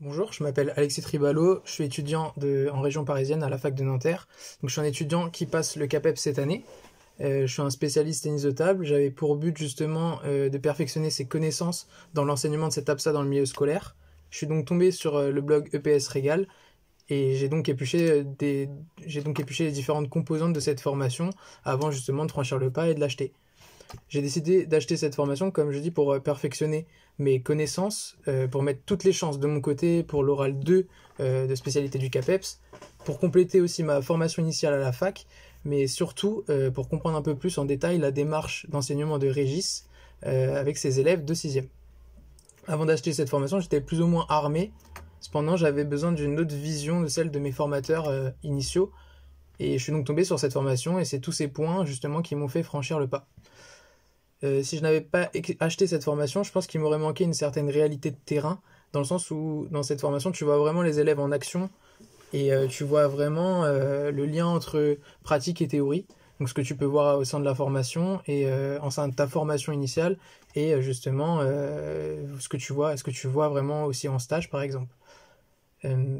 Bonjour, je m'appelle Alexis Tribalo, je suis étudiant en région parisienne à la fac de Nanterre. Donc, je suis un étudiant qui passe le CAPEPS cette année. Je suis un spécialiste tennis de table. J'avais pour but justement de perfectionner ses connaissances dans l'enseignement de cette APSA dans le milieu scolaire. Je suis donc tombé sur le blog EPS Régal et j'ai donc épluché les différentes composantes de cette formation avant justement de franchir le pas et de l'acheter. J'ai décidé d'acheter cette formation, comme je dis, pour perfectionner mes connaissances, pour mettre toutes les chances de mon côté pour l'oral 2 de spécialité du CAPEPS, pour compléter aussi ma formation initiale à la fac, mais surtout pour comprendre un peu plus en détail la démarche d'enseignement de Régis avec ses élèves de 6e. Avant d'acheter cette formation, j'étais plus ou moins armé. Cependant, j'avais besoin d'une autre vision de celle de mes formateurs initiaux. Et je suis donc tombé sur cette formation et c'est tous ces points justement qui m'ont fait franchir le pas. Si je n'avais pas acheté cette formation, je pense qu'il m'aurait manqué une certaine réalité de terrain, dans le sens où dans cette formation, tu vois vraiment les élèves en action et tu vois vraiment le lien entre pratique et théorie. Donc ce que tu peux voir au sein de la formation et en sein de ta formation initiale et justement ce que tu vois vraiment aussi en stage par exemple. Euh,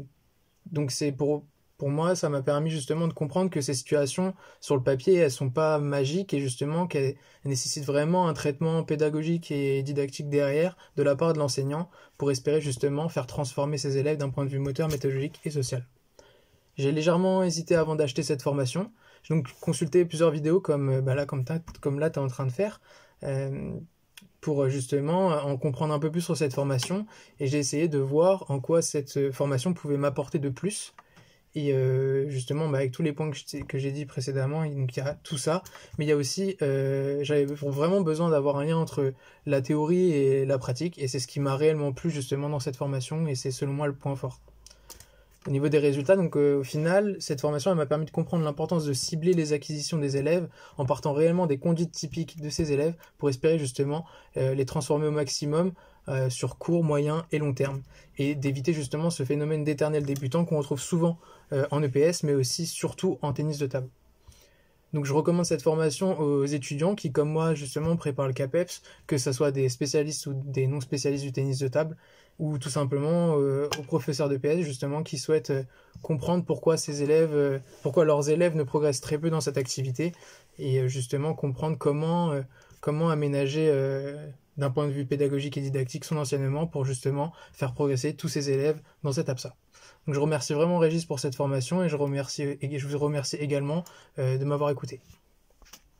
donc c'est pour moi, ça m'a permis justement de comprendre que ces situations, sur le papier, elles sont pas magiques et justement qu'elles nécessitent vraiment un traitement pédagogique et didactique derrière de la part de l'enseignant pour espérer justement faire transformer ses élèves d'un point de vue moteur, méthodologique et social. J'ai légèrement hésité avant d'acheter cette formation. J'ai donc consulté plusieurs vidéos comme là, tu es en train de faire. euh, pour justement en comprendre un peu plus sur cette formation et j'ai essayé de voir en quoi cette formation pouvait m'apporter de plus et justement, avec tous les points que j'ai dit précédemment, donc il y a tout ça, mais il y a aussi, j'avais vraiment besoin d'avoir un lien entre la théorie et la pratique, et c'est ce qui m'a réellement plu justement dans cette formation, et c'est selon moi le point fort. Au niveau des résultats, donc au final, cette formation elle m'a permis de comprendre l'importance de cibler les acquisitions des élèves en partant réellement des conduites typiques de ces élèves pour espérer justement les transformer au maximum sur court, moyen et long terme et d'éviter justement ce phénomène d'éternel débutant qu'on retrouve souvent en EPS mais aussi surtout en tennis de table. Donc je recommande cette formation aux étudiants qui, comme moi, justement, préparent le CAPEPS, que ce soit des spécialistes ou des non spécialistes du tennis de table, ou tout simplement aux professeurs de PS, justement, qui souhaitent comprendre pourquoi leurs élèves ne progressent très peu dans cette activité, et justement comprendre comment aménager d'un point de vue pédagogique et didactique son enseignement pour justement faire progresser tous ces élèves dans cette APSA. Donc je remercie vraiment Régis pour cette formation et je vous remercie également de m'avoir écouté.